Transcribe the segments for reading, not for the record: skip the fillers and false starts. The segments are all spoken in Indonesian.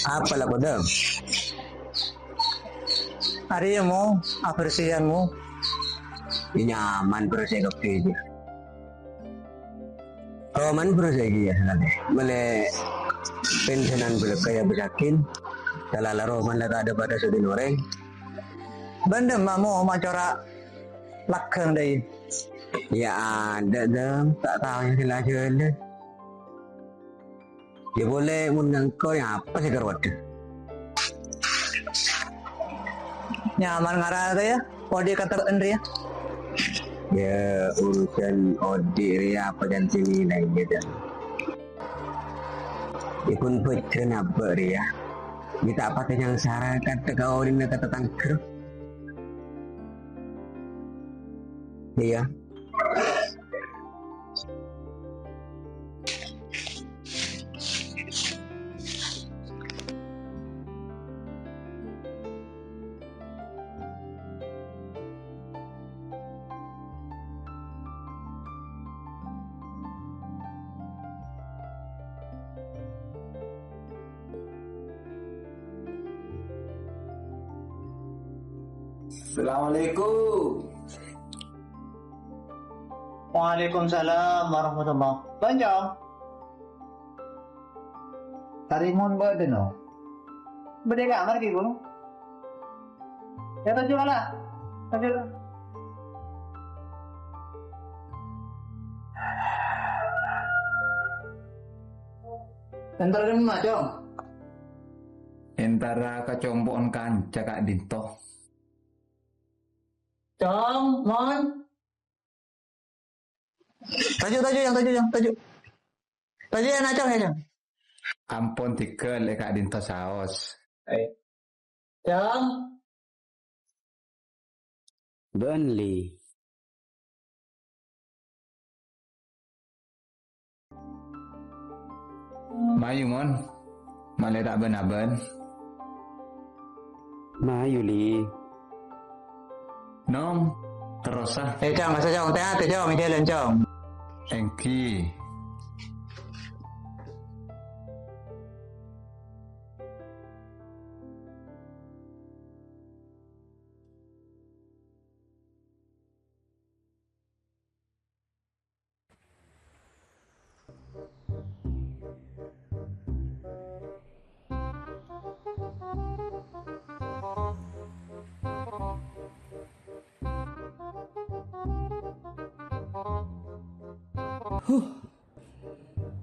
Apalah kodam? Hari mo, apresian mo. Nyaman bro saya dokter itu. Roman bro saya ya nanti. Boleh pensiunan boleh kaya beryakin. Talala Roman lah ada pada sudin orang. Benda mo macora lakkang day. Ya ada dong, tak tahu yang sila jual. Ya boleh undang kau yang apa sih kerwat? Nyaman ngarada ya. Odi kata Andri ya. Ya urusan odik ria apa dan sini lain gitu. Ikun pecen apa ria? Kita apa yang sarah kata kau ini kata tangker? Iya. Assalamualaikum. Waalaikumsalam warahmatullahi. Banjang. Tarimon ba din oh? Bade ka amar ki gulo. Ya tajo ala. Tajo. Entar rin ma jong. Entara kacompoan kanca Kak Dinto. Jong, mon. Tajo yang tajo. Tajo yang acong ya jong. Ampun tikel Kak Dinto saos. Jong. Burnley. Mayu mon. Malay tak ben-aben. Mayu li. Nom. Terus ah. Jong, masa jong teh ate jong, ide len jong. Engki.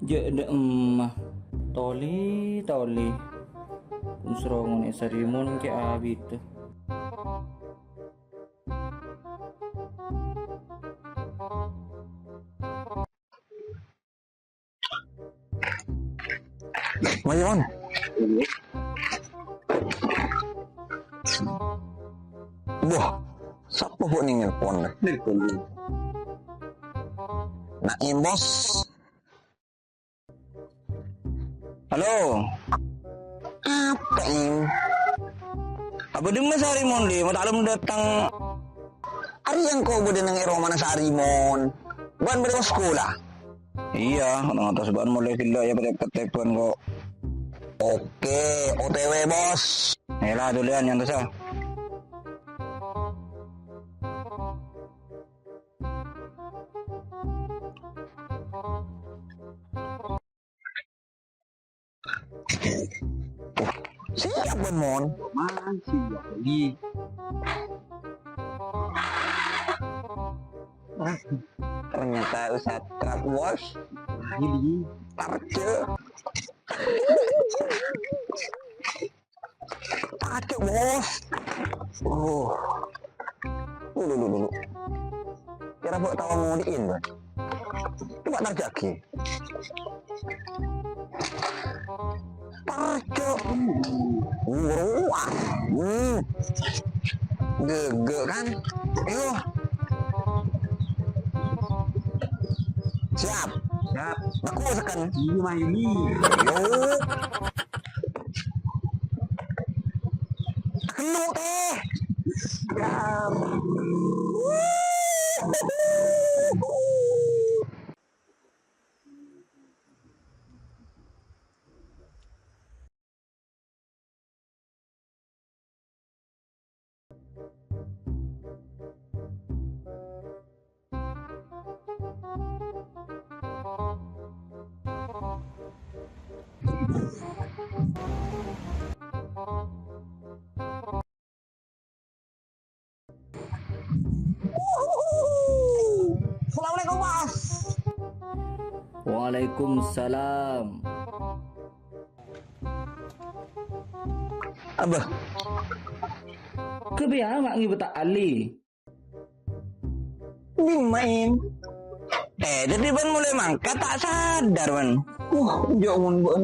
Jadi emah toli unsrongon esarimon ke abito. Mayon. Wah, siapa buat nih nelpon? Naim bos. Halo. Apa ini? Apa demes Sarimon di? Matalem datang. Hari yang kau bude nang ero mana Sarimon? Ban bude sekolah. Iya, nang atas ban mulai sila ya pada ketepuan kok. Oke, OTW bos. Nela duluan yang dosa. Siap Bon Mon. Masih lagi. Ternyata Ustadz Trap Wars. Ini. Tarce. Tarce bos. Dulu. Kira buat tahu mau diin kan? Coba tarce lagi. Tarce. Ruas. Gege kan? Ayo. Siap. Aku sekan. Ini Mayu li. Yo. Kenu teh. Assalamualaikum Mas. Waalaikumsalam. Abah, Kebiasa mak ngi betak ali. main. Jadi ban mulai mangkat tak sadar ban. Jangan ban.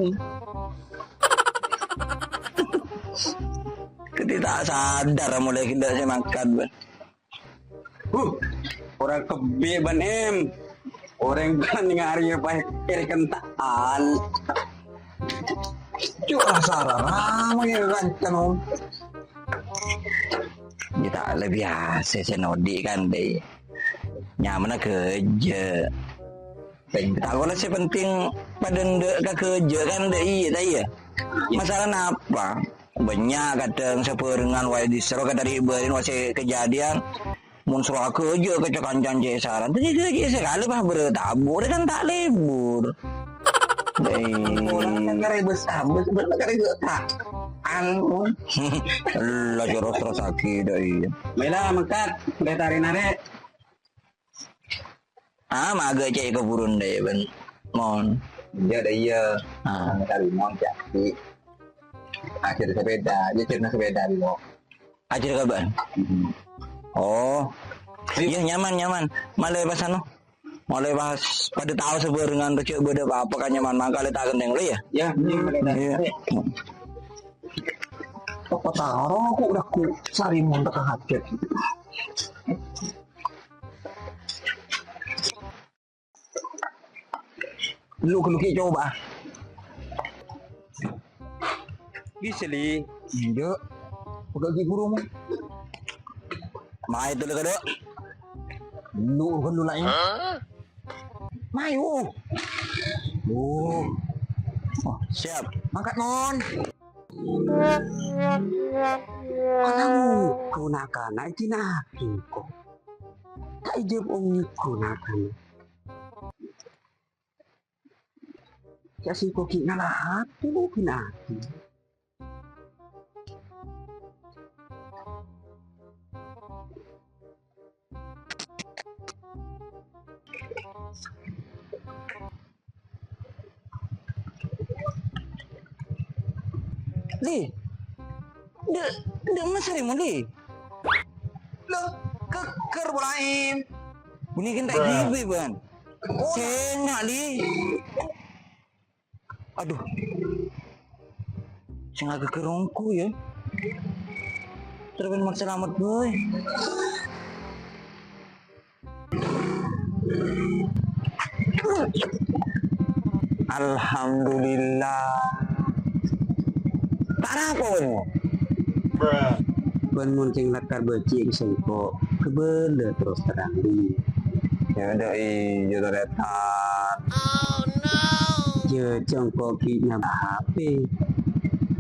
Ketika tak sadar mulai kita saya mangkat ban. Orang kebe ban em. Orang kan ngari apa ikan taal. Cuma sarang ramai rancang om. Kita lebih biasa senodi kan deh. Nyaman kerja. Tak kalau sih penting pada ndek kerja kan deh iya dah iya. Masalah apa? Banyak kadang seperengan wae disero dari berin wase kejadian. Mun suruh kerja kecekancan cesaran. Jadi kerja sekali mah bertabur kan tak libur. Orang negara besar, negara tak. Anu, Lah terus sakit deh. Mela mangkat, udah tarik narik. Maga cek keburun deh ben. Mon. Dia ada iya. Dari mau jadi. Akhir sepeda, dia cerita sepeda di bawah. Ajar kaban. Oh. Iya nyaman. Malai pas anu. Mulai pas pada tahu sebarengan kecil beda apa kan nyaman mangkal tak gendeng lu ya. Ya, Iya. Apa taruh aku udah ku sari montak hajat. Lu coba. Bisa li. Iya. Udah di guru mu. Mai itu lu dok. Lu kan lu lain. Mayu. Oh, siap. Mangkat non. Kamu gunakan itu nakin kok. Tak ijab om gunakan. Kasi kok kinalah hati lu kinaki. Li. Dek mas hari mau li. Lo keker bolaim. Bunyi kan tak gibi ban. Enak li. Aduh. Sing agak kerongku ya. Terus ben selamat boy. Alhamdulillah. Parah pun. Ben muncing lakar becik sengko kebele terus terang di. Ya udah jodoh retan. Je congko kinya HP.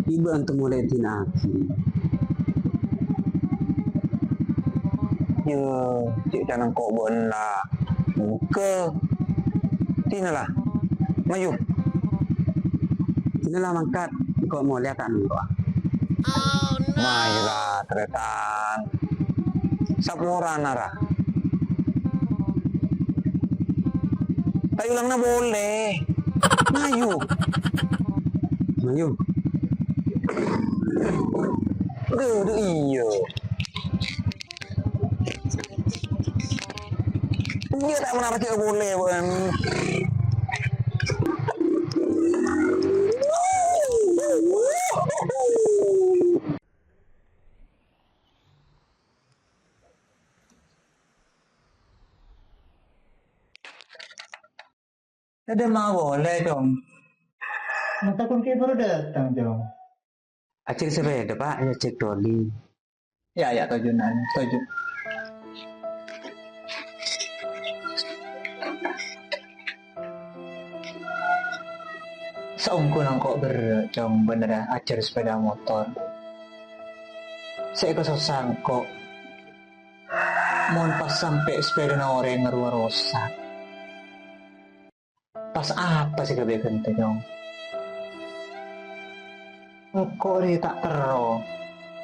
Ibu antu mulai tinaki. Yo, cik canang kok bola. Buka. Tinalah. Maju. Inilah mangkat kok mau lihat anu kok. Majulah tretan. Sapura nara. Tayo lang na boleh. Maju. Mayu. Duh, iyo. Dia tak menarik ke boleh, bukan? Ada mah boleh dong. Mata kun kayak baru datang dong. Acil sepeda pak, ya cek troli. Ya tujuan, setuju. Seungku nang kok berjong bener ajar sepeda motor. Saya kesusah kok. Mohon pas sampai sepeda orang ngeruar rusak. Pas apa sih kebiasaan dong? Kok ri tak tero.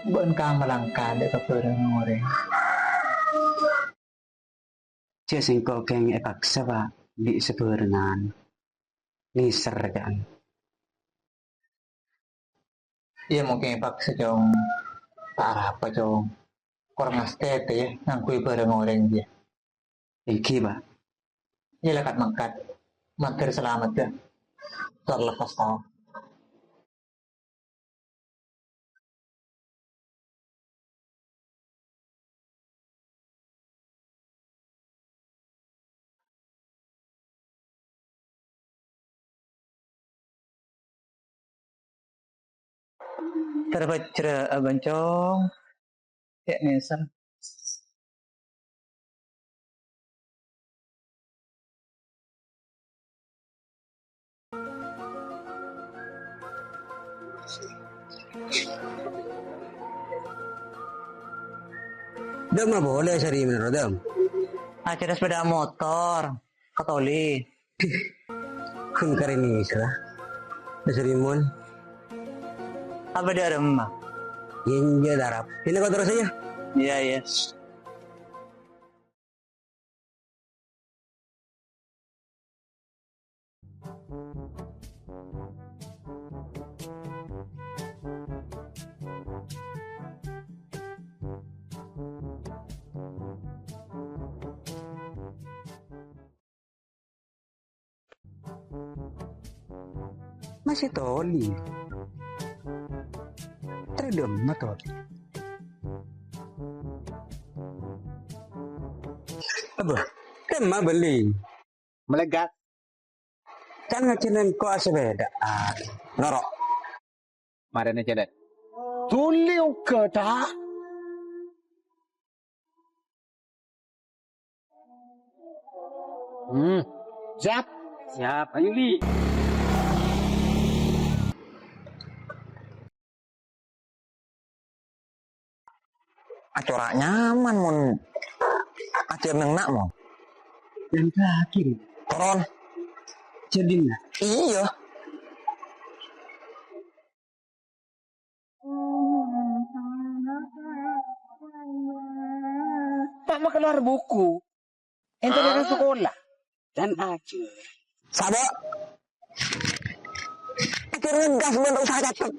Bukan kamu langkah dek keperang orang. Cia singkol keng epaksa ba di seberengan. Ni sergan. Iya mungkin paksa jong. Tak apa jong. Korang astete ya. Ngangkui bareng orang dia. Iki ba. Iya lekat mangkat. Mater selamat ya. Terlepas tahu. Terbaca abancong. Ya nisam. Dam mah boleh sari menurut dam. Acara sepeda motor. Katoli. Kun karini isra. Sari mon. Apa dia remah? Yenja darap. Ini kau terus aja. Iya iya. Masih toli. Terdem motor. Apa? Tema beli. Melegat. Kan ngacinin ko sepeda. Norok. Marane cedet. Tuliu ke dah. Siap. Siap, ayo li. Acorak nyaman mon. Acer neng nak mon. Yang terakhir. Koron. Jadinya. Iya. Pak mah keluar buku. Ente dari sekolah. Dan aja. Sabo. Acer ngegas bentuk saya cep.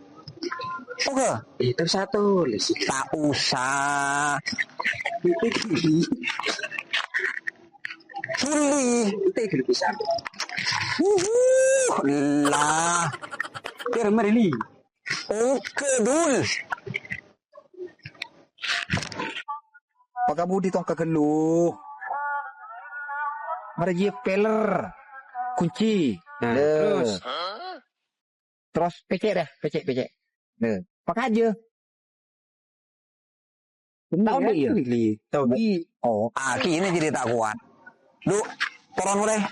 Oke. Itu satu list. Tak usah. Cili. Itu lebih bisa. Lah. Biar mari Oke dul. Pakai budi tong kegelu. Mari je peler. Kunci. Terus. Terus pecek dah, pecek. Nah, pakai aja. Tahu dia? Tahu dia. Oh, Aki ini jadi tak kuat. Lu, koron boleh.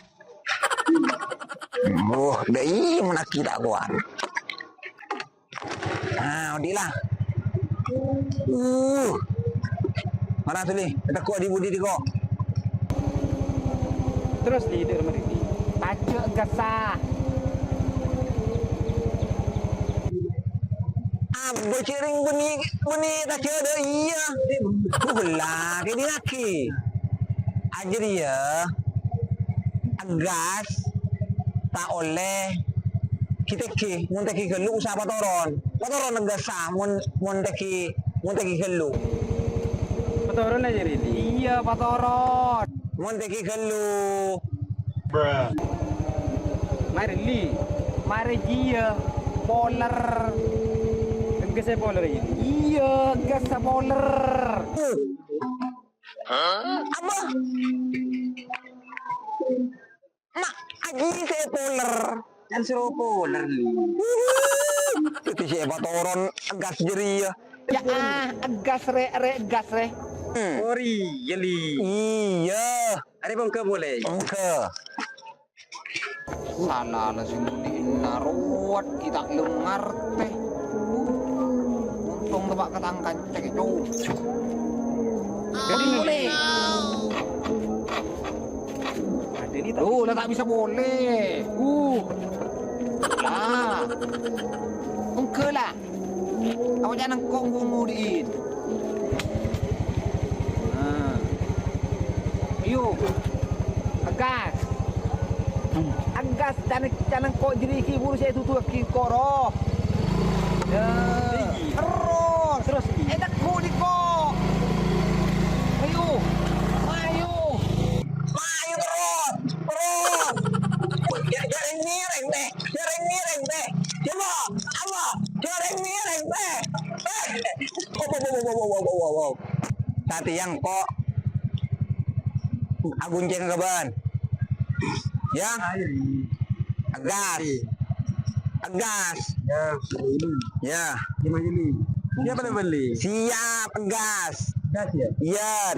Dai menaki tak kuat. Nah, udilah. Mana tu ni? Kita kuat di budi di kok. Terus tidur mereka. tajuk gesah. Bercering beni tak ada iya. Belah ke dia laki. Aja dia. Agas tak oleh kita ki mun teki gelu usah patoron nagasa mun teki gelu Patoron aja ini. Iya, patoron. mun teki gelu Mari li. Mari dia poler. Enggak saya poler ini. Iya, gesah poler. apa mak aji saya poler Kan suruh poler li. itu si patoron gas jeri ya Ya gas gas re. Ori, yeli. iya Ada bang ke boleh. engke Salah lah sing naruat kita lengar teh. Untung tebak ketangkan cek itu. Jadi boleh. Ada ini tak. Lah tak bisa boleh. Lah. Engke lah. Awak jangan kong ngumurin. Nah. Ayo. Agas. Agas jangan kok jeriki buru saya tutu ki koro. Ya. Terus. Enak ku di kok. Ayo. Ayo. Mayo terus. Jaring miring teh. Coba, apa? Jaring miring teh. Wow. Tati yang kok agun ceng kaban. Ya. Agas. Ya, ini. Ya. Gimana ini? Siapa yang beli? Siap, gas. Gas ya? Iya.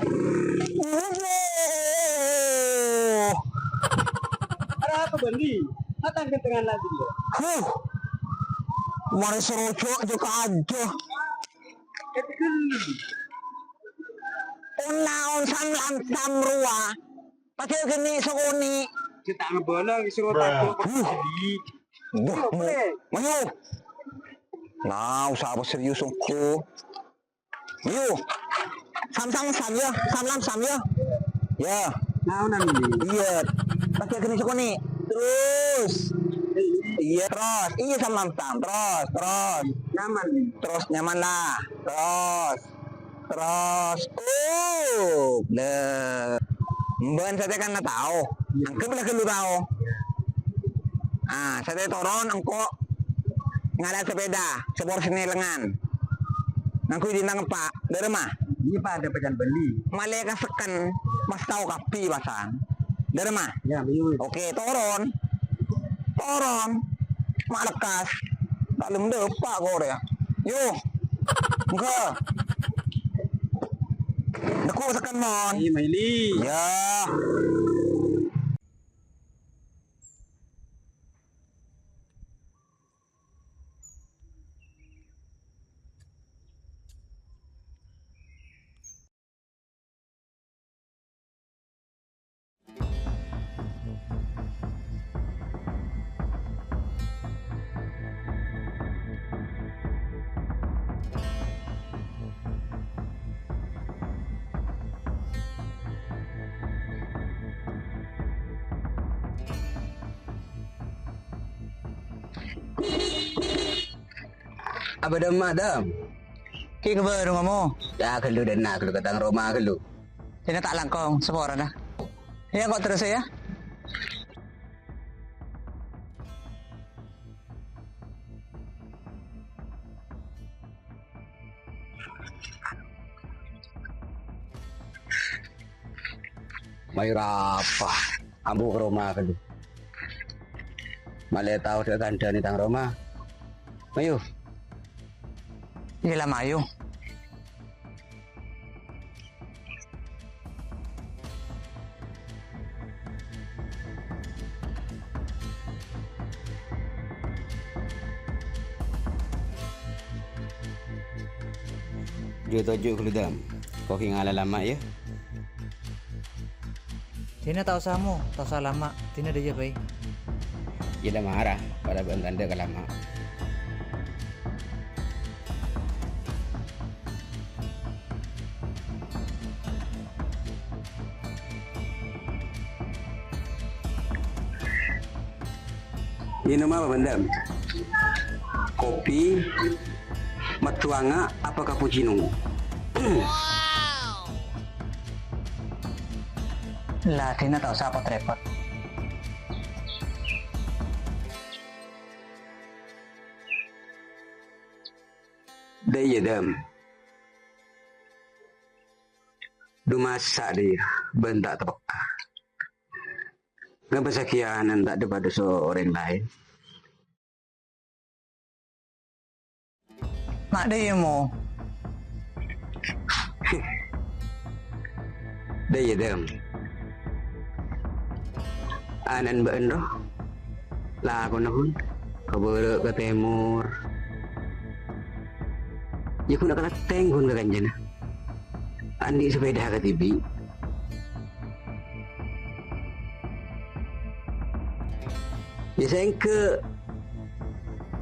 Ada apa beli? Datang ke tengah lagi dia. Mari serocok juga aja. Unaon sam rua. Pakai gini sokoni. Kita ngebolong suruh takut beli. Mayo. Nah, usah apa serius aku. Mayo. Sam ya. Sam ya. Ya. Nah, ini. Iya. Pakai gini sokoni. Terus. Iya terus. Iya sam. Terus. Nyaman. Terus nyaman lah. Terus. Mben saya kan tahu. Angke boleh lu tahu. Saya turun engko ngalah sepeda, sepor sini lengan. Nangku dinang Pak, dari mah. Ini Pak ada pejan beli. Maleka seken, mas tahu kapi pasan. Dari mah. Ya, biu. Oke, turun. Mak lekas. Tak lem depak kau ya. Yuk. Engko. Deku seken mon. Ini Maili. Ya. Apa dah madam? Ki kebar ngamu. Ya, kalau dan nak kalau katang Roma kalau. Ini tak langkong sepora dah. Ya kok terus ya? Mayur apa? Ambu ke Roma kalau. Malah tahu dia kandani tang Roma. Mayu. Ini lah mayu. Dia tujuh kalau dam. Kau kena lama ya. Tina tahu samu, tahu salama. Tina dia baik. Ia dah marah pada bentanda kelama. Minum apa bandam? Kopi, matuanga, apa cappuccino? Lah, Tina tahu siapa repot. Dia dam. Dumasa dia bentak tepeka. Ngapa sakianan tak ada pada seorang lain. Mak dia mo. Dia dam. Anan beendo. Lah aku nahun. Kabur ke timur. Ya aku nak kena tenggun ke kanjana. Andi sepeda ke TV. Ya sayang ke.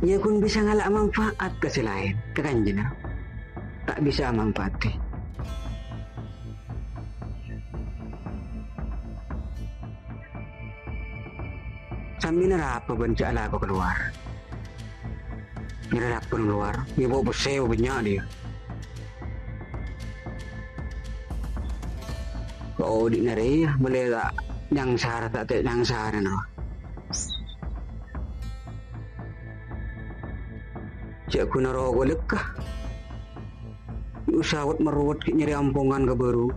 Ya kun bisa ngalak manfaat ke selain. kekanjena tak bisa manfaati. Sambil apa benci ala aku keluar. Nira pun keluar, ibu bersih banyak dia. Kau di nari boleh tak yang sahara tak yang sahara no. Cik aku naro golek kah? Usahawat meruat nyari ampungan ke baru.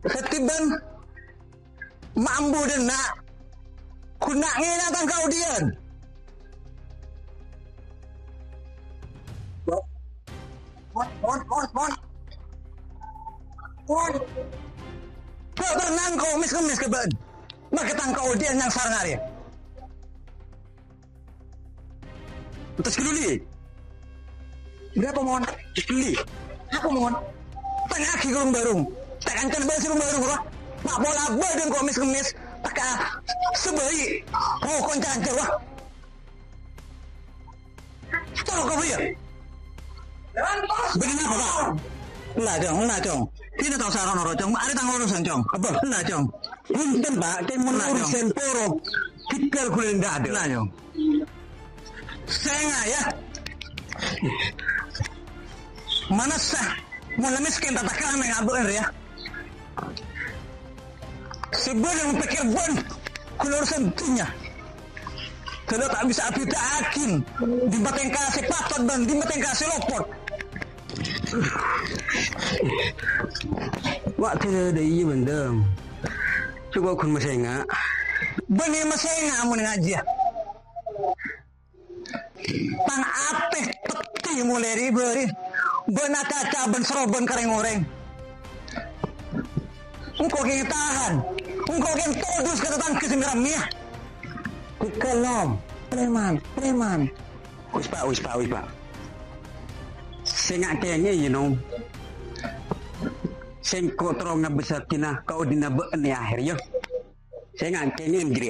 Ketiban mambu dan nak kunak nginatan kau dian. Mon. Kau berenang kau mis ke ban. Maketang kau dian yang sarang hari. Atas keduli. Berapa mon? Keduli. Aku mon. Tengah aki kurung barung. Takkan kan bahasa rumah rumah. Pak bola badan kau mis. Tak sebaik. Oh kau cancer wah. Tahu kau ya? Benar apa? Lah jong. Tidak tahu sarang orang jong. Ada tanggung urusan jong. Apa? Lah jong. Punten pak. Kayak mau urusan poro. Kita kulit tidak ada. Lah jong. Saya ya. Mana sah? Mau miskin tak kami ngabur ya. Sebelum pikir bon, kalau urusan dunia. Kalau tak bisa api tak akin, di batang kasih patot dan di batang kasih lopot. Waktu ada iya bendam. Coba kun masenga. Benih masenga mau ngaji. Pang apeh peti mulai diberi. Benak kaca ben seroben kering goreng. Engkau kena tahan. Engkau kena todus ke datang ke sembiramnya. Kukelom. Preman. Wispa. Sengak kayaknya you know. Sengko terong besar kina kau dinabe ni akhir yo. Sengak kayaknya ngiri.